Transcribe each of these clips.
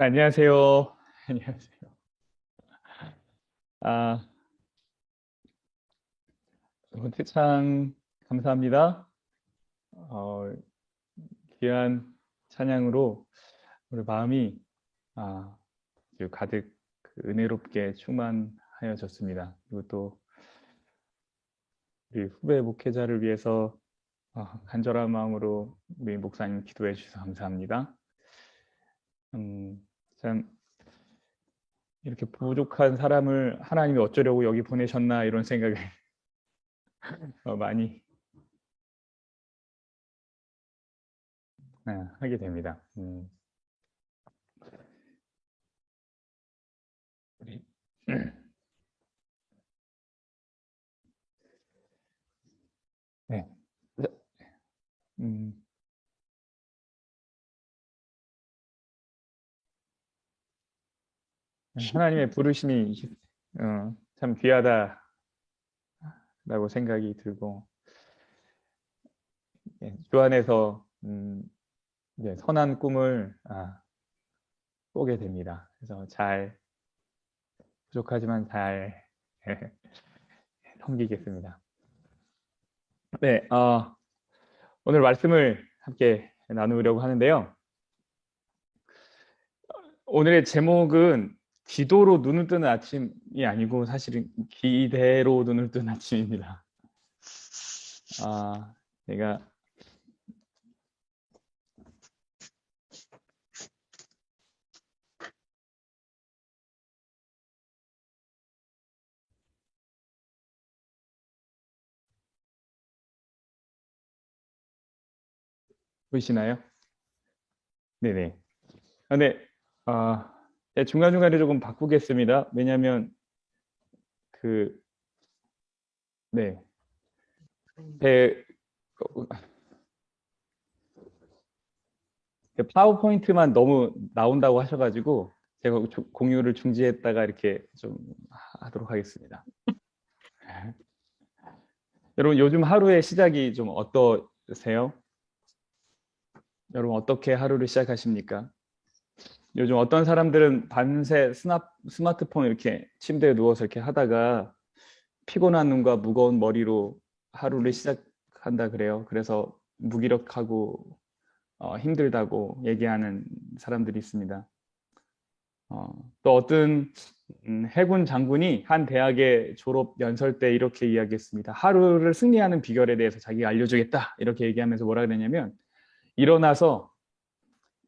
안녕하세요. 안녕하세요. 아, 채창 감사합니다. 어, 귀한 찬양으로 우리 마음이 아주 가득 은혜롭게 충만하여졌습니다. 그리고 또 우리 후배 목회자를 위해서 간절한 마음으로 우리 목사님 기도해 주셔서 감사합니다. 참 이렇게 부족한 사람을 하나님이 어쩌려고 여기 보내셨나 이런 생각을 많이 하게 됩니다. 우리 네. 음, 하나님의 부르심이 참 귀하다라고 생각이 들고, 주 안에서 선한 꿈을 꾸게 됩니다. 그래서 부족하지만 잘 섬기겠습니다. 네, 오늘 말씀을 함께 나누려고 하는데요. 오늘의 제목은 기도로 눈을 뜨는 아침이 아니고 사실은 기대로 눈을 뜨는 아침입니다. 제가 보이시나요? 네네. 네, 중간중간에 조금 바꾸겠습니다. 왜냐하면 그, 네, 제 파워포인트만 너무 나온다고 하셔가지고 제가 공유를 중지했다가 이렇게 좀 하도록 하겠습니다. 여러분 요즘 하루의 시작이 좀 어떠세요? 여러분 어떻게 하루를 시작하십니까? 요즘 어떤 사람들은 밤새 스마트폰 이렇게 침대에 누워서 이렇게 하다가 피곤한 눈과 무거운 머리로 하루를 시작한다 그래요. 그래서 무기력하고 힘들다고 얘기하는 사람들이 있습니다. 또 어떤 해군 장군이 한 대학의 졸업 연설 때 이렇게 이야기했습니다. 하루를 승리하는 비결에 대해서 자기가 알려주겠다 이렇게 얘기하면서 뭐라 그랬냐면 일어나서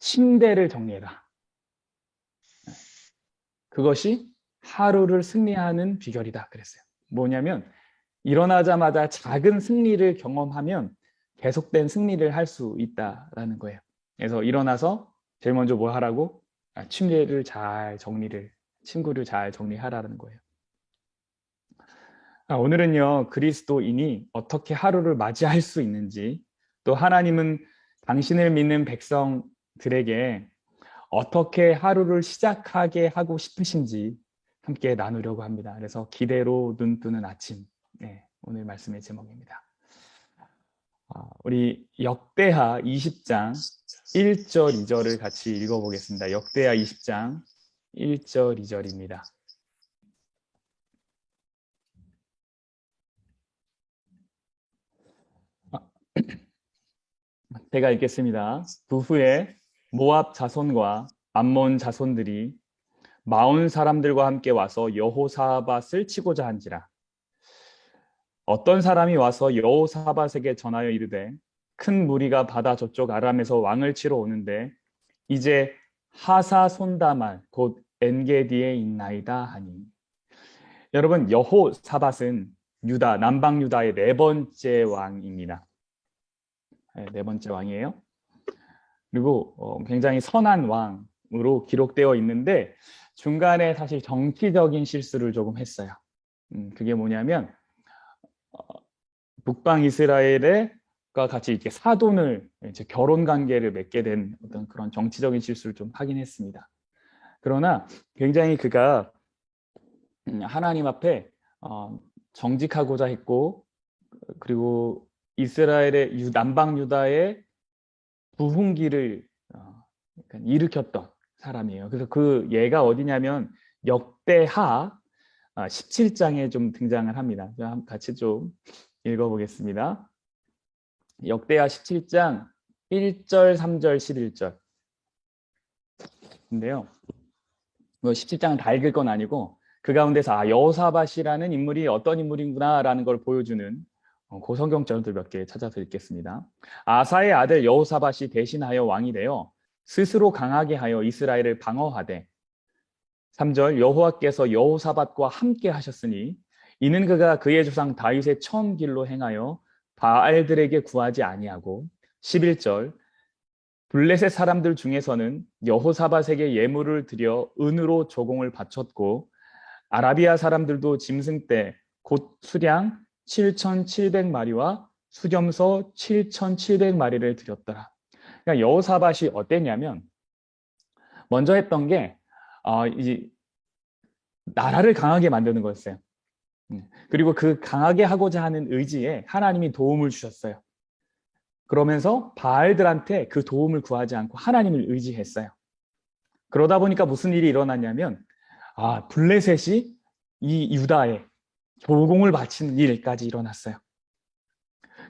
침대를 정리해라. 그것이 하루를 승리하는 비결이다 그랬어요. 뭐냐면 일어나자마자 작은 승리를 경험하면 계속된 승리를 할 수 있다라는 거예요. 그래서 일어나서 제일 먼저 뭐 하라고? 친구를 잘 정리하라는 거예요. 오늘은요, 그리스도인이 어떻게 하루를 맞이할 수 있는지, 또 하나님은 당신을 믿는 백성들에게 어떻게 하루를 시작하게 하고 싶으신지 함께 나누려고 합니다. 그래서 기대로 눈 뜨는 아침, 네, 오늘 말씀의 제목입니다. 우리 역대하 20장 1절, 2절을 같이 읽어보겠습니다. 역대하 20장 1절, 2절입니다. 제가 읽겠습니다. 그 후에 모압 자손과 암몬 자손들이 마온 사람들과 함께 와서 여호사밧을 치고자 한지라. 어떤 사람이 와서 여호사밧에게 전하여 이르되 큰 무리가 바다 저쪽 아람에서 왕을 치러 오는데 이제 하사손다말 곧 엔게디에 있나이다 하니. 여러분 여호사밧은 유다 남방 유다의 네 번째 왕입니다. 네 번째 왕이에요. 그리고 굉장히 선한 왕으로 기록되어 있는데 중간에 사실 정치적인 실수를 조금 했어요. 그게 뭐냐면 북방 이스라엘과 같이 이렇게 사돈을 이제 결혼 관계를 맺게 된 어떤 그런 정치적인 실수를 좀 하긴 했습니다. 그러나 굉장히 그가 하나님 앞에 정직하고자 했고 그리고 이스라엘의 남방 유다의 부흥기를 일으켰던 사람이에요. 그래서 그 예가 어디냐면 역대하 17장에 좀 등장을 합니다. 같이 좀 읽어보겠습니다. 역대하 17장 1절, 3절, 11절. 인데요. 17장은 다 읽을 건 아니고 그 가운데서 여호사밧이라는 인물이 어떤 인물인구나라는 걸 보여주는 그 성경절들 몇 개 찾아서 읽겠습니다. 아사의 아들 여호사밧이 대신하여 왕이 되어 스스로 강하게 하여 이스라엘을 방어하되 3절 여호와께서 여호사밧과 함께 하셨으니 이는 그가 그의 조상 다윗의 처음 길로 행하여 바알들에게 구하지 아니하고 11절 블레셋 사람들 중에서는 여호사밧에게 예물을 드려 은으로 조공을 바쳤고 아라비아 사람들도 짐승 때 곧 수량 7,700마리와 수렴소 7,700마리를 드렸더라. 그러니까 여호사밧이 어땠냐면 먼저 했던 게 이 나라를 강하게 만드는 거였어요. 그리고 그 강하게 하고자 하는 의지에 하나님이 도움을 주셨어요. 그러면서 바알들한테 그 도움을 구하지 않고 하나님을 의지했어요. 그러다 보니까 무슨 일이 일어났냐면 블레셋이 이 유다에 조공을 바치는 일까지 일어났어요.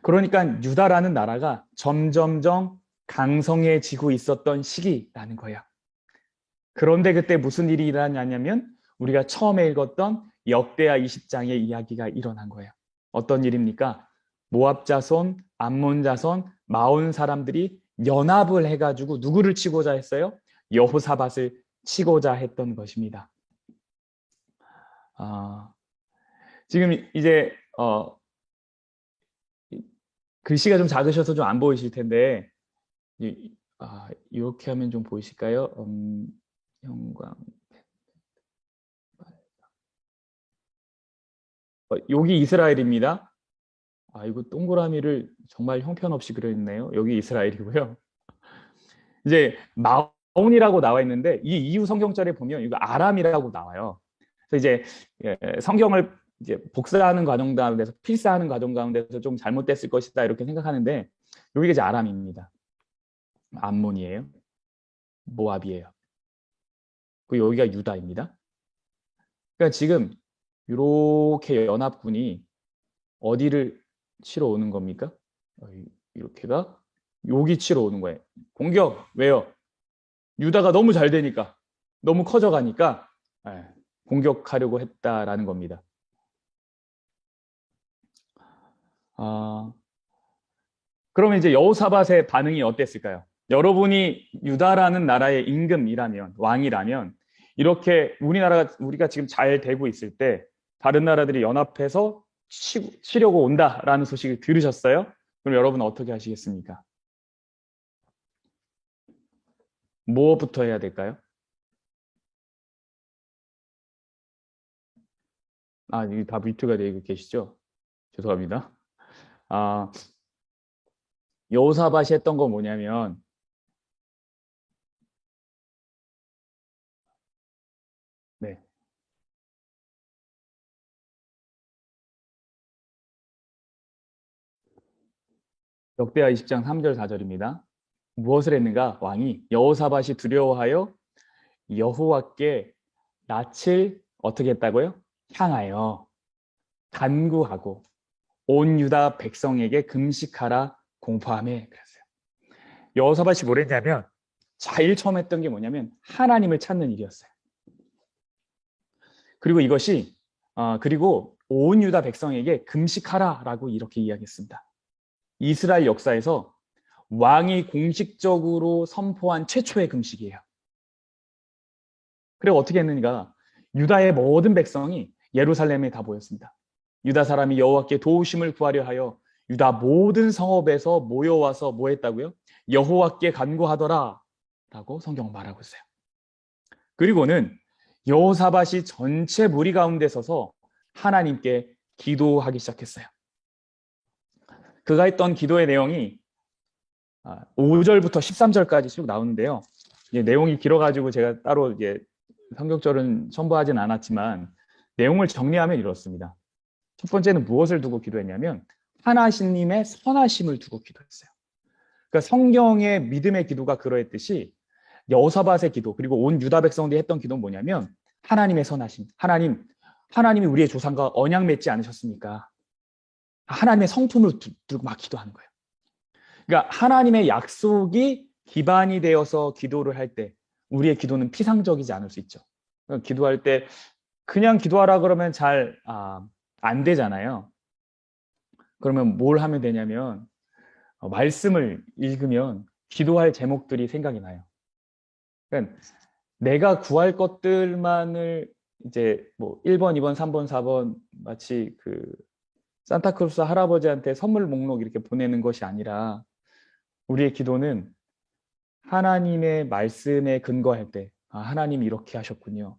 그러니까 유다라는 나라가 점점점 강성해지고 있었던 시기라는 거예요. 그런데 그때 무슨 일이 일어났냐면 우리가 처음에 읽었던 역대하 20장의 이야기가 일어난 거예요. 어떤 일입니까? 모압 자손, 암몬 자손, 마온 사람들이 연합을 해가지고 누구를 치고자 했어요? 여호사밧을 치고자 했던 것입니다. 지금 이제 글씨가 좀 작으셔서 좀 안 보이실 텐데 이렇게 하면 좀 보이실까요? 형광. 여기 이스라엘입니다. 이거 동그라미를 정말 형편없이 그려있네요. 여기 이스라엘이고요. 이제 마온이라고 나와 있는데 이 이후 성경절에 보면 이거 아람이라고 나와요. 그래서 이제 성경을 이제 복사하는 과정 가운데서 필사하는 과정 가운데서 좀 잘못됐을 것이다 이렇게 생각하는데 여기가 이제 아람입니다. 암몬이에요. 모압이에요. 그리고 여기가 유다입니다. 그러니까 지금 이렇게 연합군이 어디를 치러 오는 겁니까? 이렇게가 여기 치러 오는 거예요. 공격! 왜요? 유다가 너무 잘 되니까, 너무 커져가니까 공격하려고 했다라는 겁니다. 그러면 이제 여호사밧의 반응이 어땠을까요? 여러분이 유다라는 나라의 임금이라면, 왕이라면 이렇게 우리가 지금 잘 되고 있을 때 다른 나라들이 연합해서 치려고 온다라는 소식을 들으셨어요? 그럼 여러분은 어떻게 하시겠습니까? 뭐부터 해야 될까요? 여기 다 뮤트가 되고 계시죠? 죄송합니다. 여호사밧이 했던 건 뭐냐면 네. 역대하 20장 3절 4절입니다. 무엇을 했는가? 왕이 여호사밧이 두려워하여 여호와께 낯을 어떻게 했다고요? 향하여 간구하고 온 유다 백성에게 금식하라 공포하며 그랬어요. 여호사밧이 뭘 했냐면 제일 처음 했던 게 뭐냐면 하나님을 찾는 일이었어요. 그리고 이것이 그리고 온 유다 백성에게 금식하라라고 이렇게 이야기했습니다. 이스라엘 역사에서 왕이 공식적으로 선포한 최초의 금식이에요. 그리고 어떻게 했는가? 유다의 모든 백성이 예루살렘에 다 모였습니다. 유다 사람이 여호와께 도우심을 구하려 하여 유다 모든 성읍에서 모여와서 뭐 했다고요? 여호와께 간구하더라 라고 성경 말하고 있어요. 그리고는 여호사밧이 전체 무리 가운데 서서 하나님께 기도하기 시작했어요. 그가 했던 기도의 내용이 5절부터 13절까지 쭉 나오는데요. 내용이 길어가지고 제가 따로 성경절은 첨부하진 않았지만 내용을 정리하면 이렇습니다. 첫 번째는 무엇을 두고 기도했냐면 하나님의 선하심을 두고 기도했어요. 그러니까 성경의 믿음의 기도가 그러했듯이 여호사밧의 기도 그리고 온 유다 백성들이 했던 기도는 뭐냐면 하나님의 선하심, 하나님이 우리의 조상과 언약 맺지 않으셨습니까? 하나님의 성품을 두고 막 기도하는 거예요. 그러니까 하나님의 약속이 기반이 되어서 기도를 할 때 우리의 기도는 피상적이지 않을 수 있죠. 그러니까 기도할 때 그냥 기도하라 그러면 잘 안 되잖아요. 그러면 뭘 하면 되냐면 말씀을 읽으면 기도할 제목들이 생각이 나요. 그러니까 내가 구할 것들만을 이제 뭐 1번, 2번, 3번, 4번 마치 그 산타클로스 할아버지한테 선물 목록 이렇게 보내는 것이 아니라 우리의 기도는 하나님의 말씀에 근거할 때 하나님 이렇게 하셨군요.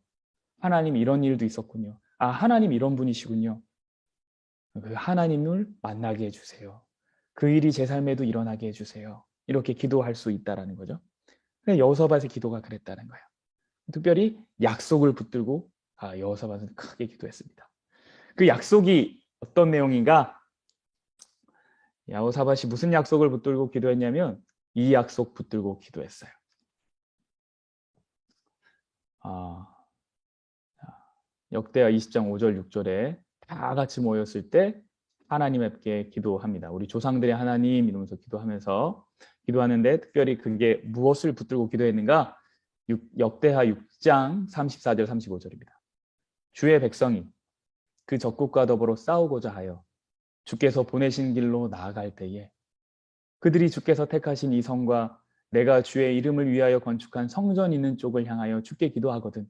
하나님 이런 일도 있었군요. 하나님 이런 분이시군요. 그 하나님을 만나게 해주세요. 그 일이 제 삶에도 일어나게 해주세요. 이렇게 기도할 수 있다라는 거죠. 여호사밧의 기도가 그랬다는 거예요. 특별히 약속을 붙들고 여호사밧은 크게 기도했습니다. 그 약속이 어떤 내용인가? 여호사밧이 무슨 약속을 붙들고 기도했냐면 이 약속 붙들고 기도했어요. 역대하 20장 5절 6절에 다 같이 모였을 때 하나님께 기도합니다. 우리 조상들의 하나님 이러면서 기도하면서 기도하는데 특별히 그게 무엇을 붙들고 기도했는가? 역대하 6장 34절 35절입니다. 주의 백성이 그 적국과 더불어 싸우고자 하여 주께서 보내신 길로 나아갈 때에 그들이 주께서 택하신 이 성과 내가 주의 이름을 위하여 건축한 성전 있는 쪽을 향하여 주께 기도하거든.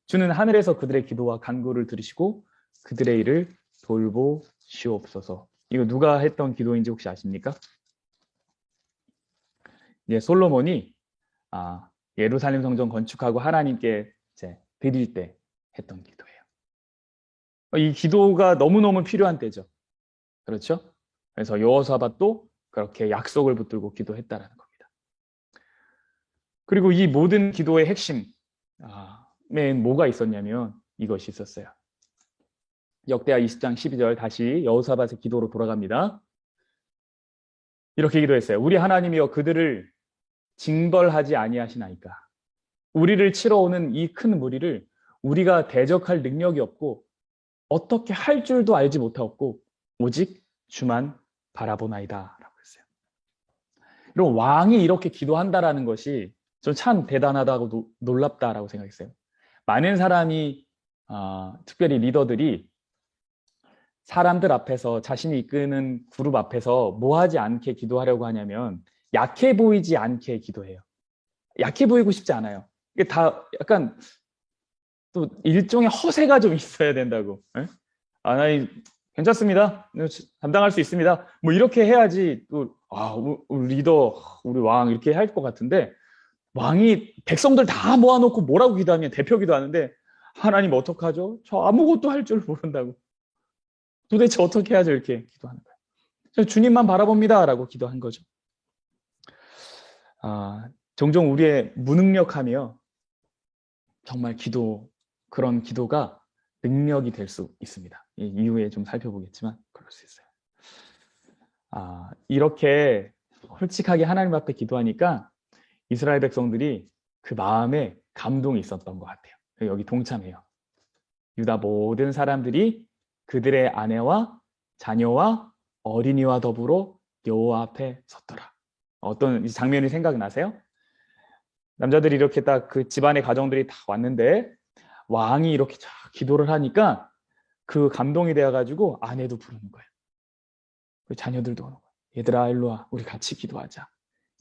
주는 하늘에서 그들의 기도와 간구를 들으시고 그들의 일을 돌보시옵소서. 이거 누가 했던 기도인지 혹시 아십니까? 솔로몬이 예루살렘 성전 건축하고 하나님께 이제 드릴 때 했던 기도예요. 이 기도가 너무너무 필요한 때죠. 그렇죠? 그래서 여호사밧도 그렇게 약속을 붙들고 기도했다라는 겁니다. 그리고 이 모든 기도의 핵심에 뭐가 있었냐면 이것이 있었어요. 역대하 20장 12절 다시 여호사밧의 기도로 돌아갑니다. 이렇게 기도했어요. 우리 하나님이여 그들을 징벌하지 아니하시나이까. 우리를 치러 오는 이 큰 무리를 우리가 대적할 능력이 없고 어떻게 할 줄도 알지 못하고 오직 주만 바라보나이다 라고 했어요. 이런 왕이 이렇게 기도한다라는 것이 전 참 대단하다고 놀랍다라고 생각했어요. 많은 사람이 특별히 리더들이 사람들 앞에서 자신이 이끄는 그룹 앞에서 뭐 하지 않게 기도하려고 하냐면 약해 보이지 않게 기도해요. 약해 보이고 싶지 않아요. 이게 다 약간 또 일종의 허세가 좀 있어야 된다고. 나 괜찮습니다. 감당할 수 있습니다. 뭐 이렇게 해야지 또 우리 리더, 우리 왕 이렇게 할 것 같은데 왕이 백성들 다 모아놓고 뭐라고 기도하면 대표 기도하는데 하나님 어떡하죠? 저 아무것도 할 줄 모른다고. 도대체 어떻게 해야죠? 이렇게 기도하는 거예요. 주님만 바라봅니다. 라고 기도한 거죠. 종종 우리의 무능력하며 정말 그런 기도가 능력이 될 수 있습니다. 이후에 좀 살펴보겠지만 그럴 수 있어요. 이렇게 솔직하게 하나님 앞에 기도하니까 이스라엘 백성들이 그 마음에 감동이 있었던 것 같아요. 여기 동참해요. 유다 모든 사람들이 그들의 아내와 자녀와 어린이와 더불어 여호와 앞에 섰더라. 어떤 장면이 생각나세요? 남자들이 이렇게 딱 그 집안의 가정들이 다 왔는데 왕이 이렇게 기도를 하니까 그 감동이 되어가지고 아내도 부르는 거예요. 그 자녀들도 오는 거예요. 얘들아 일로 와. 우리 같이 기도하자.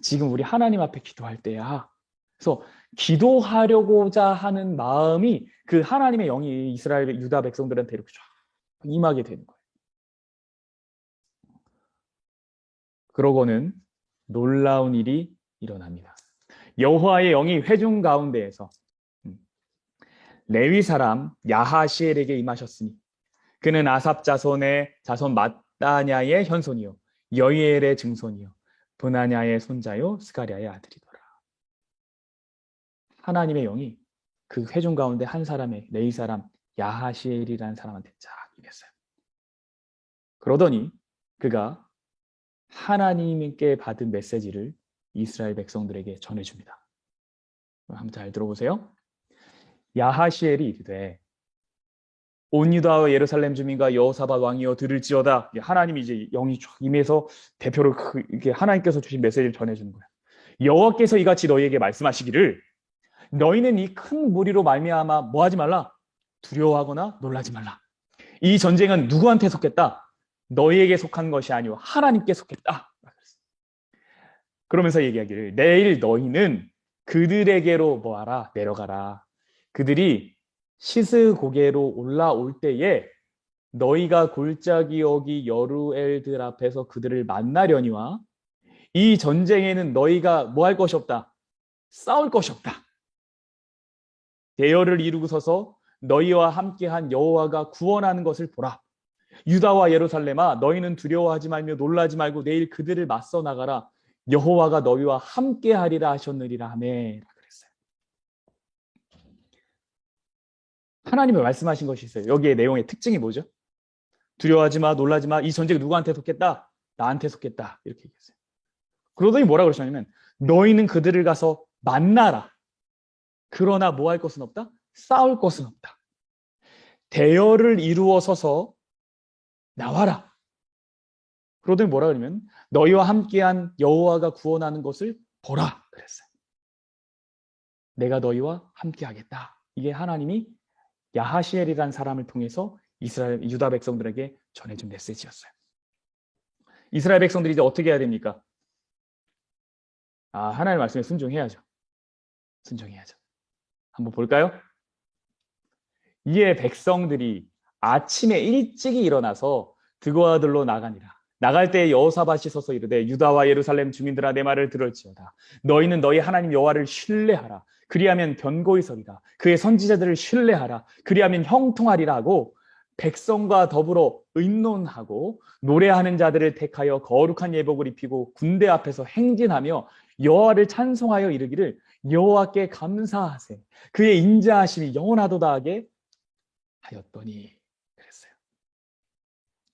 지금 우리 하나님 앞에 기도할 때야. 그래서 기도하려고자 하는 마음이 그 하나님의 영이 이스라엘 유다 백성들한테 이렇게 쫙 임하게 되는 거예요. 그러고는 놀라운 일이 일어납니다. 여호와의 영이 회중 가운데에서 레위 사람 야하시엘에게 임하셨으니 그는 아삽 자손의 자손 마따냐의 현손이요 여이엘의 증손이요 브나냐의 손자요 스가랴의 아들이더라. 하나님의 영이 그 회중 가운데 한 사람의 레위 사람 야하시엘이라는 사람한테 쫙 임했어요. 그러더니 그가 하나님께 받은 메시지를 이스라엘 백성들에게 전해줍니다. 한번 잘 들어보세요. 야하시엘이 이르되 온 유다와 예루살렘 주민과 여호사밧 왕이여 들을지어다. 하나님이 이제 영이 쫙 임해서 대표로 이렇게 하나님께서 주신 메시지를 전해주는 거야. 여호와께서 이같이 너희에게 말씀하시기를 너희는 이 큰 무리로 말미암아 뭐하지 말라? 두려워하거나 놀라지 말라. 이 전쟁은 누구한테 속했다? 너희에게 속한 것이 아니오 하나님께 속했다. 그러면서 얘기하기를 내일 너희는 그들에게로 뭐하라? 내려가라. 그들이 시스고개로 올라올 때에 너희가 골짜기 어기 여루엘들 앞에서 그들을 만나려니와 이 전쟁에는 너희가 뭐 할 것이 없다? 싸울 것이 없다. 대열을 이루고 서서 너희와 함께한 여호와가 구원하는 것을 보라. 유다와 예루살렘아 너희는 두려워하지 말며 놀라지 말고 내일 그들을 맞서 나가라. 여호와가 너희와 함께하리라 하셨느니라 하며 그랬어요. 하나님이 말씀하신 것이 있어요. 여기에 내용의 특징이 뭐죠? 두려워하지 마, 놀라지 마. 이 전쟁이 누구한테 속했다? 나한테 속했다. 이렇게 얘기했어요. 그러더니 뭐라고 그러셨냐면 너희는 그들을 가서 만나라. 그러나 뭐 할 것은 없다? 싸울 것은 없다. 대열을 이루어 서서 나와라. 그러더니 뭐라 그러면 너희와 함께한 여호와가 구원하는 것을 보라 그랬어요. 내가 너희와 함께하겠다. 이게 하나님이 야하시엘이라는 사람을 통해서 이스라엘 유다 백성들에게 전해준 메시지였어요. 이스라엘 백성들이 이제 어떻게 해야 됩니까? 하나님의 말씀에 순종해야죠. 순종해야죠. 한번 볼까요? 이에 백성들이 아침에 일찍이 일어나서 드고아들로 나가니라. 나갈 때 여호사밧이 서서 이르되 유다와 예루살렘 주민들아 내 말을 들을지어다. 너희는 너희 하나님 여호와를 신뢰하라. 그리하면 견고히 서리라. 그의 선지자들을 신뢰하라. 그리하면 형통하리라 하고 백성과 더불어 의논하고 노래하는 자들을 택하여 거룩한 예복을 입히고 군대 앞에서 행진하며 여호와를 찬송하여 이르기를 여호와께 감사하세. 그의 인자하심이 영원하도다 하게 하였더니 그랬어요.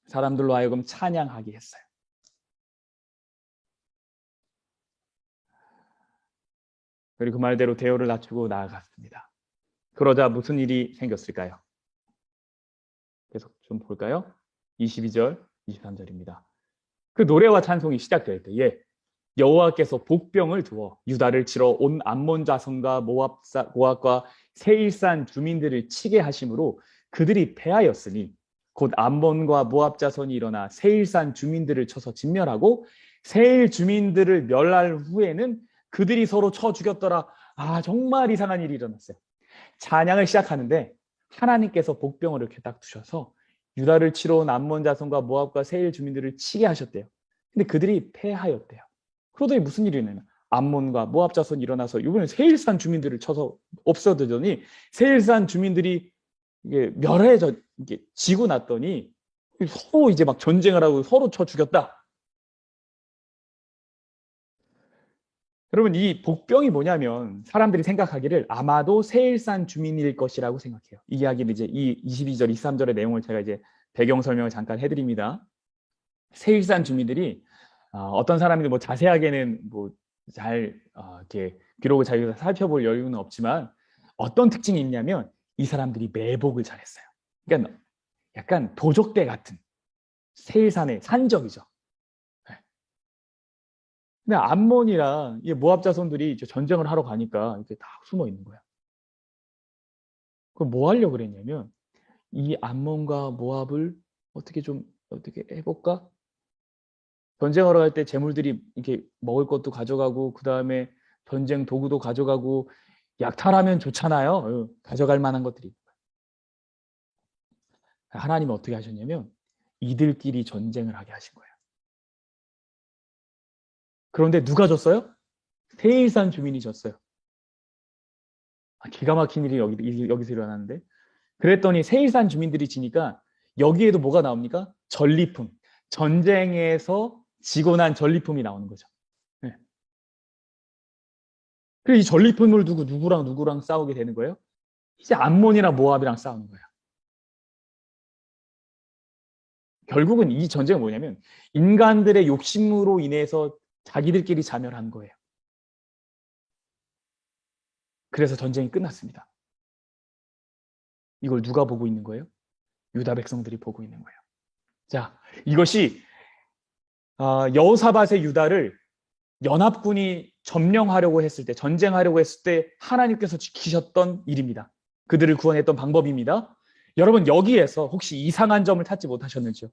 사람들로 하여금 찬양하게 했어요. 그리고 그 말대로 대열을 낮추고 나아갔습니다. 그러자 무슨 일이 생겼을까요? 계속 좀 볼까요? 22절, 23절입니다. 그 노래와 찬송이 시작될 때에 여호와께서 복병을 두어 유다를 치러 온 암몬 자손과 모압과 세일산 주민들을 치게 하심으로 그들이 패하였으니 곧 암몬과 모압 자손이 일어나 세일산 주민들을 쳐서 진멸하고 세일 주민들을 멸할 후에는 그들이 서로 쳐 죽였더라. 정말 이상한 일이 일어났어요. 찬양을 시작하는데 하나님께서 복병을 이렇게 딱 두셔서 유다를 치러 온 암몬 자손과 모압과 세일 주민들을 치게 하셨대요. 근데 그들이 패하였대요. 그러더니 무슨 일이 있냐면 암몬과 모압 자손이 일어나서 이번에 세일산 주민들을 쳐서 없애더니 세일산 주민들이 이게 멸해져 이게 지고 났더니 서로 이제 막 전쟁을 하고 서로 쳐 죽였다. 여러분 이 복병이 뭐냐면 사람들이 생각하기를 아마도 세일산 주민일 것이라고 생각해요. 이 이야기는 이제 이 22절, 23절의 내용을 제가 이제 배경 설명을 잠깐 해드립니다. 세일산 주민들이 어떤 사람이 뭐 자세하게는 뭐 잘 이렇게 기록을 잘 살펴볼 여유는 없지만 어떤 특징이 있냐면 이 사람들이 매복을 잘했어요. 그러니까 약간 도적대 같은 세일산의 산적이죠. 근데 암몬이랑 모압 자손들이 전쟁을 하러 가니까 이렇게 다 숨어 있는 거야. 그럼 뭐 하려고 그랬냐면 이 암몬과 모압을 어떻게 해볼까? 전쟁하러 갈 때 재물들이 이렇게 먹을 것도 가져가고 그 다음에 전쟁 도구도 가져가고 약탈하면 좋잖아요. 가져갈 만한 것들이. 하나님은 어떻게 하셨냐면 이들끼리 전쟁을 하게 하신 거예요. 그런데 누가 졌어요? 세일산 주민이 졌어요. 기가 막힌 일이 여기서 일어났는데 그랬더니 세일산 주민들이 지니까 여기에도 뭐가 나옵니까? 전리품. 전쟁에서 지고 난 전리품이 나오는 거죠. 네. 그래서 이 전리품을 두고 누구랑 싸우게 되는 거예요? 이제 암몬이랑 모압이랑 싸우는 거예요. 결국은 이 전쟁은 뭐냐면 인간들의 욕심으로 인해서 자기들끼리 자멸한 거예요. 그래서 전쟁이 끝났습니다. 이걸 누가 보고 있는 거예요? 유다 백성들이 보고 있는 거예요. 자, 이것이 여호사밧의 유다를 연합군이 점령하려고 했을 때, 전쟁하려고 했을 때 하나님께서 지키셨던 일입니다. 그들을 구원했던 방법입니다. 여러분, 여기에서 혹시 이상한 점을 찾지 못하셨는지요?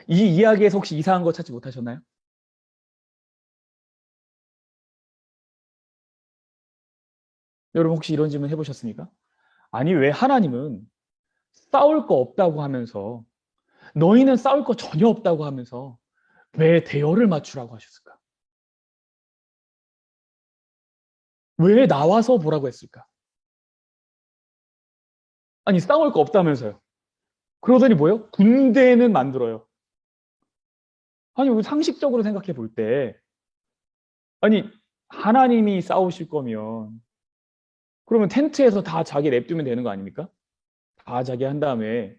이 이야기에서 혹시 이상한 거 찾지 못하셨나요? 여러분 혹시 이런 질문 해보셨습니까? 아니, 왜 하나님은 싸울 거 없다고 하면서, 너희는 싸울 거 전혀 없다고 하면서 왜 대열을 맞추라고 하셨을까? 왜 나와서 보라고 했을까? 아니, 싸울 거 없다면서요. 그러더니 뭐예요? 군대는 만들어요. 아니, 우리 상식적으로 생각해 볼 때, 아니, 하나님이 싸우실 거면, 그러면 텐트에서 다 자기 냅두면 되는 거 아닙니까? 다 자기 한 다음에,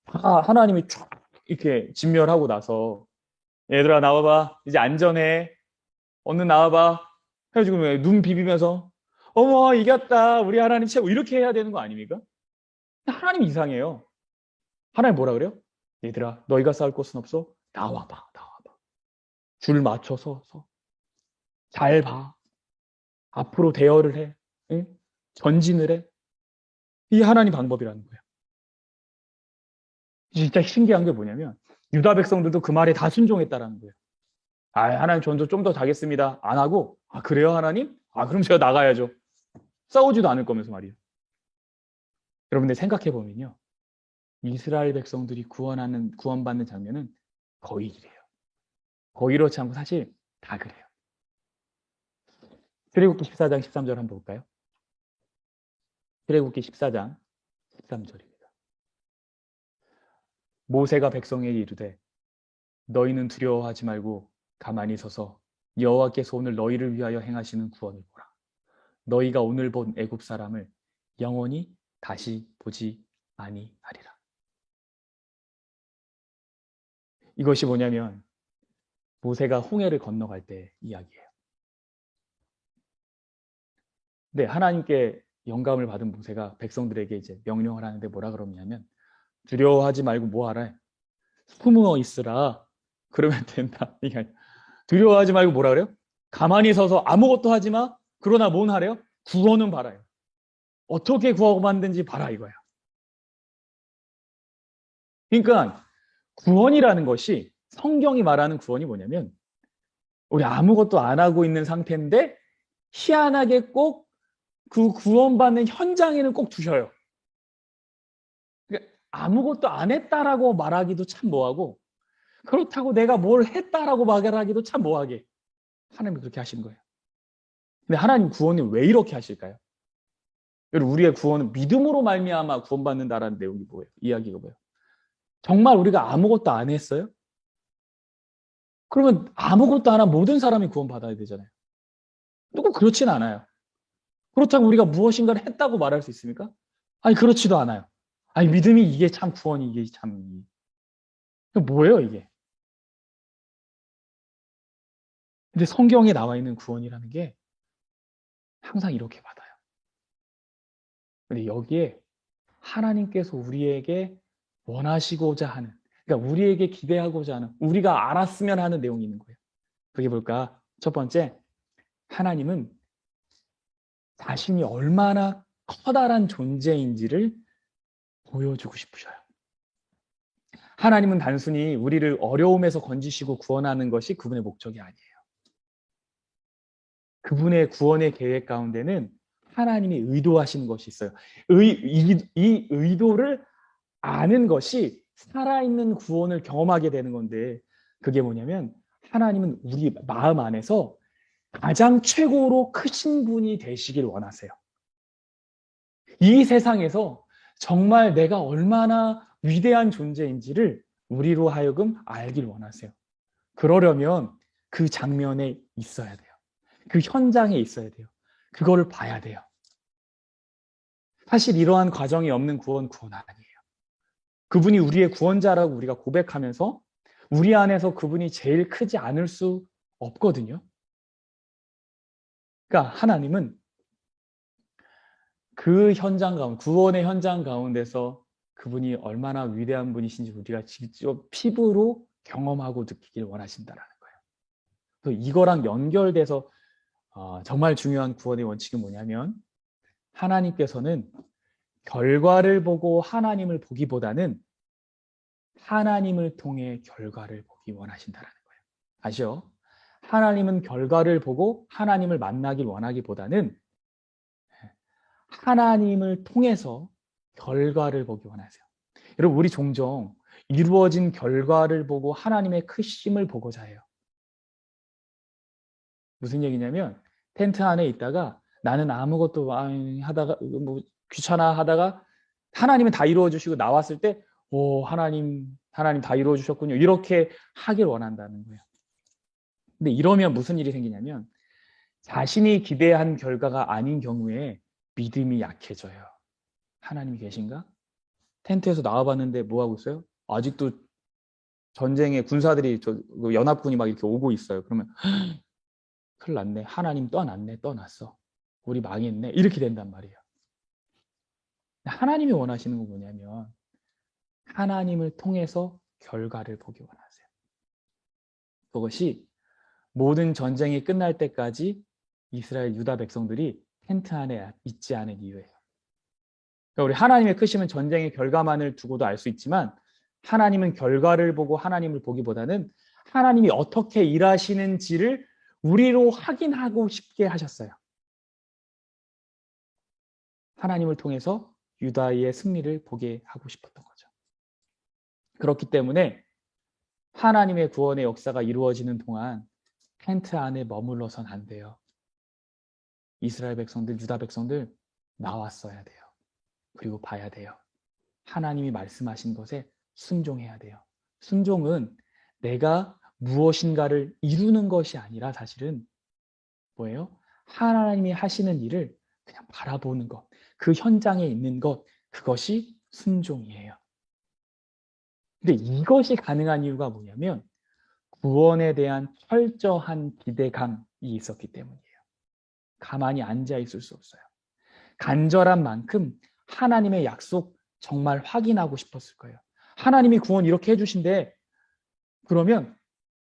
하나님이 쫙 이렇게 진멸하고 나서, 얘들아, 나와봐. 이제 안전해. 얼른 나와봐. 해가지고 눈 비비면서, 어머, 이겼다. 우리 하나님 최고. 이렇게 해야 되는 거 아닙니까? 하나님 이상해요. 하나님 뭐라 그래요? 얘들아, 너희가 싸울 곳은 없어? 나와봐. 나와봐. 줄 맞춰서 서. 잘 봐. 앞으로 대열을 해. 응? 전진을 해. 이 하나님 방법이라는 거예요. 진짜 신기한 게 뭐냐면 유다 백성들도 그 말에 다 순종했다라는 거예요. 하나님 전도 좀 더 자겠습니다. 안 하고, 그래요 하나님? 그럼 제가 나가야죠. 싸우지도 않을 거면서 말이에요. 여러분들 생각해 보면요, 이스라엘 백성들이 구원받는 장면은 거의 이래요. 거의 이렇지 않고 사실 다 그래요. 출애굽기 14장 13절 한번 볼까요? 출애굽기 14장 13절입니다. 모세가 백성에게 이르되 너희는 두려워하지 말고 가만히 서서 여호와께서 오늘 너희를 위하여 행하시는 구원을 보라. 너희가 오늘 본 애굽 사람을 영원히 다시 보지 아니하리라. 이것이 뭐냐면 모세가 홍해를 건너갈 때 이야기예요. 네, 하나님께 영감을 받은 모세가 백성들에게 이제 명령을 하는데 뭐라 그러냐면 두려워하지 말고 뭐 하라? 숨어 있으라. 그러면 된다. 이게 아니라 두려워하지 말고 뭐라 그래요? 가만히 서서 아무것도 하지 마. 그러나 뭔 하래요? 구원은 바라요. 어떻게 구원받는지 봐라 이거야. 그러니까 구원이라는 것이 성경이 말하는 구원이 뭐냐면 우리 아무것도 안 하고 있는 상태인데 희한하게 꼭 그 구원받는 현장에는 꼭 두셔요. 그러니까 아무것도 안 했다라고 말하기도 참 뭐하고 그렇다고 내가 뭘 했다라고 말하기도 참 뭐하게 하나님이 그렇게 하신 거예요. 근데 하나님 구원이 왜 이렇게 하실까요? 여러분 우리의 구원은 믿음으로 말미암아 구원받는다라는 내용이 뭐예요? 이야기가 뭐예요? 정말 우리가 아무것도 안 했어요? 그러면 아무것도 안 한 모든 사람이 구원받아야 되잖아요. 꼭 그렇진 않아요. 그렇다고 우리가 무엇인가를 했다고 말할 수 있습니까? 아니 그렇지도 않아요. 아니 믿음이 이게 참 구원이 이게 참 뭐예요 이게? 근데 성경에 나와 있는 구원이라는 게 항상 이렇게 받아요. 근데 여기에 하나님께서 우리에게 원하시고자 하는, 그러니까 우리에게 기대하고자 하는, 우리가 알았으면 하는 내용이 있는 거예요. 그게 뭘까? 첫 번째, 하나님은 자신이 얼마나 커다란 존재인지를 보여주고 싶으셔요. 하나님은 단순히 우리를 어려움에서 건지시고 구원하는 것이 그분의 목적이 아니에요. 그분의 구원의 계획 가운데는 하나님이 의도하시는 것이 있어요. 이 의도를 아는 것이 살아있는 구원을 경험하게 되는 건데 그게 뭐냐면 하나님은 우리 마음 안에서 가장 최고로 크신 분이 되시길 원하세요. 이 세상에서 정말 내가 얼마나 위대한 존재인지를 우리로 하여금 알길 원하세요. 그러려면 그 장면에 있어야 돼요. 그 현장에 있어야 돼요. 그거를 봐야 돼요. 사실 이러한 과정이 없는 구원 아니에요. 그분이 우리의 구원자라고 우리가 고백하면서 우리 안에서 그분이 제일 크지 않을 수 없거든요. 그러니까 하나님은 그 현장 가운데, 구원의 현장 가운데서 그분이 얼마나 위대한 분이신지 우리가 직접 피부로 경험하고 느끼길 원하신다라는 거예요. 또 이거랑 연결돼서 정말 중요한 구원의 원칙은 뭐냐면 하나님께서는 결과를 보고 하나님을 보기보다는 하나님을 통해 결과를 보기 원하신다라는 거예요. 아시죠? 하나님은 결과를 보고 하나님을 만나길 원하기보다는 하나님을 통해서 결과를 보기 원하세요. 여러분, 우리 종종 이루어진 결과를 보고 하나님의 크심을 보고자 해요. 무슨 얘기냐면 텐트 안에 있다가 나는 아무것도 하다가 뭐 귀찮아 하다가 하나님은 다 이루어 주시고 나왔을 때 하나님 다 이루어 주셨군요. 이렇게 하길 원한다는 거예요. 근데 이러면 무슨 일이 생기냐면 자신이 기대한 결과가 아닌 경우에 믿음이 약해져요. 하나님이 계신가? 텐트에서 나와봤는데 뭐 하고 있어요? 아직도 전쟁에 군사들이 연합군이 막 이렇게 오고 있어요. 그러면 큰일 났네. 하나님 떠났어. 우리 망했네. 이렇게 된단 말이에요. 하나님이 원하시는 건 뭐냐면 하나님을 통해서 결과를 보기 원하세요. 그것이 모든 전쟁이 끝날 때까지 이스라엘 유다 백성들이 텐트 안에 있지 않은 이유예요. 그러니까 우리 하나님의 크심은 전쟁의 결과만을 두고도 알 수 있지만 하나님은 결과를 보고 하나님을 보기보다는 하나님이 어떻게 일하시는지를 우리로 확인하고 싶게 하셨어요. 하나님을 통해서 유다의 승리를 보게 하고 싶었던 거죠. 그렇기 때문에 하나님의 구원의 역사가 이루어지는 동안 텐트 안에 머물러선 안 돼요. 이스라엘 백성들, 유다 백성들 나왔어야 돼요. 그리고 봐야 돼요. 하나님이 말씀하신 것에 순종해야 돼요. 순종은 내가 무엇인가를 이루는 것이 아니라 사실은 뭐예요? 하나님이 하시는 일을 그냥 바라보는 것, 그 현장에 있는 것, 그것이 순종이에요. 근데 이것이 가능한 이유가 뭐냐면 구원에 대한 철저한 기대감이 있었기 때문이에요. 가만히 앉아 있을 수 없어요. 간절한 만큼 하나님의 약속 정말 확인하고 싶었을 거예요. 하나님이 구원 이렇게 해주신대. 그러면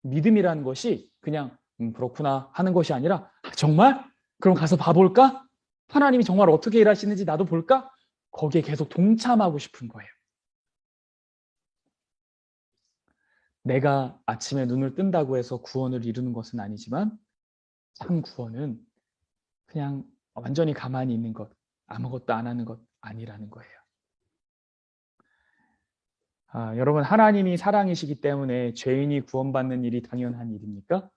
믿음이라는 것이 그냥 그렇구나 하는 것이 아니라 정말? 그럼 가서 봐볼까? 하나님이 정말 어떻게 일하시는지 나도 볼까? 거기에 계속 동참하고 싶은 거예요. 내가 아침에 눈을 뜬다고 해서 구원을 이루는 것은 아니지만 참 구원은 그냥 완전히 가만히 있는 것, 아무것도 안 하는 것 아니라는 거예요. 여러분, 하나님이 사랑이시기 때문에 죄인이 구원받는 일이 당연한 일입니까?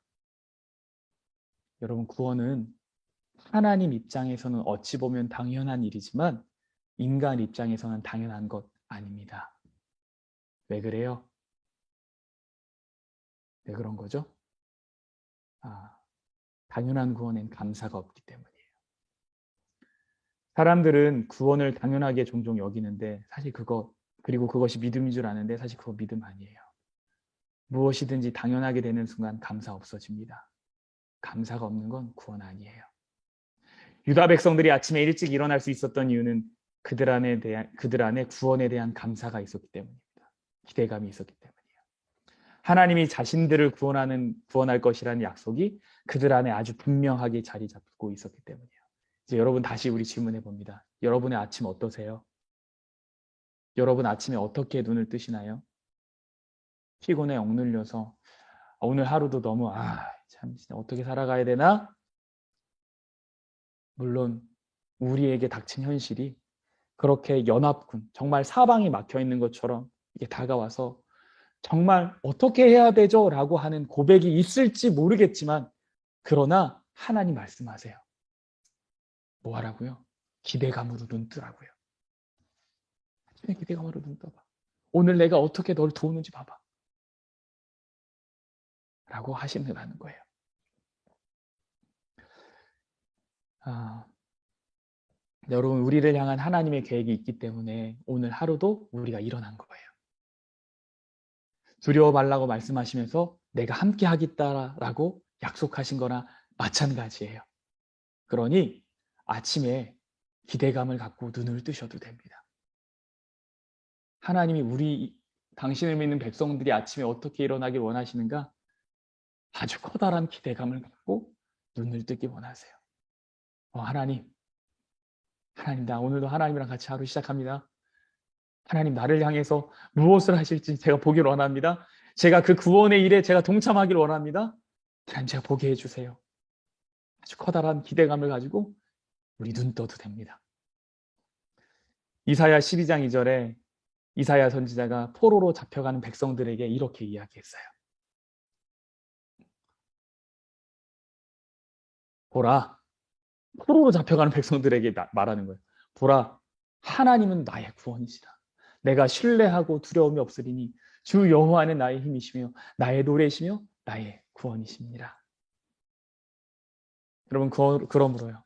여러분, 구원은 하나님 입장에서는 어찌 보면 당연한 일이지만 인간 입장에서는 당연한 것 아닙니다. 왜 그래요? 왜 그런 거죠? 당연한 구원엔 감사가 없기 때문이에요. 사람들은 구원을 당연하게 종종 여기는데 사실 그리고 그것이 믿음인 줄 아는데 사실 그거 믿음 아니에요. 무엇이든지 당연하게 되는 순간 감사 없어집니다. 감사가 없는 건 구원 아니에요. 유다 백성들이 아침에 일찍 일어날 수 있었던 이유는 그들 안에 구원에 대한 감사가 있었기 때문입니다. 기대감이 있었기 때문이에요. 하나님이 자신들을 구원할 것이라는 약속이 그들 안에 아주 분명하게 자리 잡고 있었기 때문이에요. 이제 여러분 다시 우리 질문해 봅니다. 여러분의 아침 어떠세요? 여러분 아침에 어떻게 눈을 뜨시나요? 피곤에 억눌려서 오늘 하루도 너무 참 진짜 어떻게 살아가야 되나? 물론 우리에게 닥친 현실이 그렇게 연합군, 정말 사방이 막혀 있는 것처럼 이게 다가와서 정말 어떻게 해야 되죠? 라고 하는 고백이 있을지 모르겠지만 그러나 하나님 말씀하세요. 뭐 하라고요? 기대감으로 눈 뜨라고요. 기대감으로 눈 떠봐. 오늘 내가 어떻게 널 도우는지 봐봐. 라고 하시느라는 거예요. 여러분, 우리를 향한 하나님의 계획이 있기 때문에 오늘 하루도 우리가 일어난 거예요. 두려워 말라고 말씀하시면서 내가 함께 하겠다라고 약속하신 거나 마찬가지예요. 그러니 아침에 기대감을 갖고 눈을 뜨셔도 됩니다. 하나님이 당신을 믿는 백성들이 아침에 어떻게 일어나길 원하시는가? 아주 커다란 기대감을 갖고 눈을 뜨기 원하세요. 하나님, 나 오늘도 하나님이랑 같이 하루 시작합니다. 하나님, 나를 향해서 무엇을 하실지 제가 보길 원합니다. 제가 그 구원의 일에 제가 동참하길 원합니다. 하나님, 제가 보게 해주세요. 아주 커다란 기대감을 가지고 우리 눈 떠도 됩니다. 이사야 12장 2절에 이사야 선지자가 포로로 잡혀가는 백성들에게 이렇게 이야기했어요. 보라, 포로로 잡혀가는 백성들에게 말하는 거예요. 보라, 하나님은 나의 구원이시라. 내가 신뢰하고 두려움이 없으리니 주 여호와는 나의 힘이시며 나의 노래시며 나의 구원이십니다. 여러분, 그러므로요.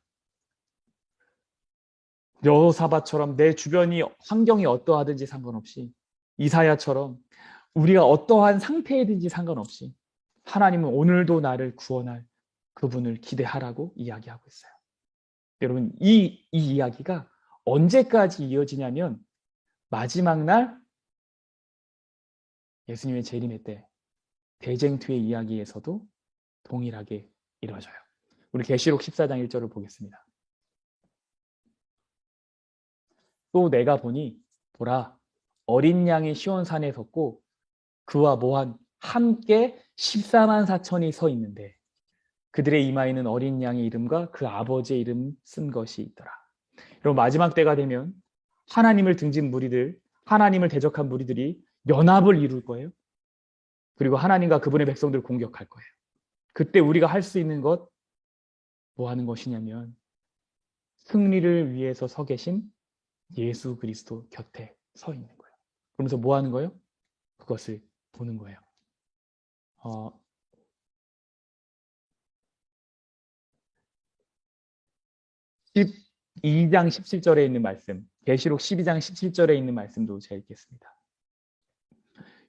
여호사밧처럼 내 주변이 환경이 어떠하든지 상관없이, 이사야처럼 우리가 어떠한 상태이든지 상관없이 하나님은 오늘도 나를 구원할 그분을 기대하라고 이야기하고 있어요. 여러분, 이 이야기가 언제까지 이어지냐면 마지막 날 예수님의 재림의 때 대쟁투의 이야기에서도 동일하게 이루어져요. 우리 계시록 14장 1절을 보겠습니다. 또 내가 보니 보라, 어린 양이 시온산에 섰고 그와 모한 함께 14만 4천이 서 있는데 그들의 이마에는 어린 양의 이름과 그 아버지의 이름 쓴 것이 있더라. 여러분, 마지막 때가 되면 하나님을 등진 무리들, 하나님을 대적한 무리들이 연합을 이룰 거예요. 그리고 하나님과 그분의 백성들을 공격할 거예요. 그때 우리가 할 수 있는 것, 뭐 하는 것이냐면 승리를 위해서 서 계신 예수 그리스도 곁에 서 있는 거예요. 그러면서 뭐 하는 거예요? 그것을 보는 거예요. 12장 17절에 있는 말씀, 계시록 12장 17절에 있는 말씀도 제가 읽겠습니다.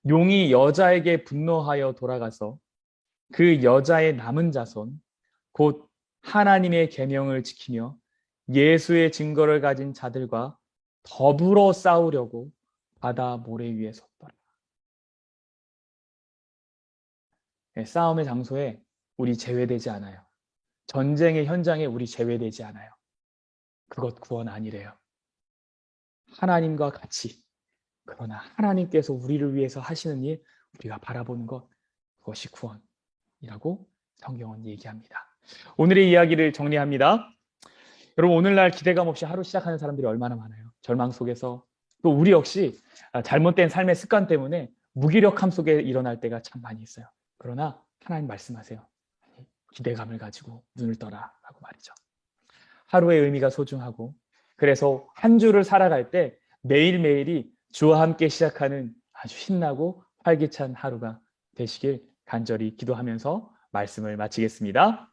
용이 여자에게 분노하여 돌아가서 그 여자의 남은 자손, 곧 하나님의 계명을 지키며 예수의 증거를 가진 자들과 더불어 싸우려고 바다 모래 위에 섰더라. 싸움의 장소에 우리 제외되지 않아요. 전쟁의 현장에 우리 제외되지 않아요. 그것 구원 아니래요. 하나님과 같이, 그러나 하나님께서 우리를 위해서 하시는 일, 우리가 바라보는 것, 그것이 구원이라고 성경은 얘기합니다. 오늘의 이야기를 정리합니다. 여러분, 오늘날 기대감 없이 하루 시작하는 사람들이 얼마나 많아요. 절망 속에서, 또 우리 역시 잘못된 삶의 습관 때문에 무기력함 속에 일어날 때가 참 많이 있어요. 그러나 하나님 말씀하세요. 기대감을 가지고 눈을 떠라 라고 말이죠. 하루의 의미가 소중하고, 그래서 한 주를 살아갈 때 매일매일이 주와 함께 시작하는 아주 신나고 활기찬 하루가 되시길 간절히 기도하면서 말씀을 마치겠습니다.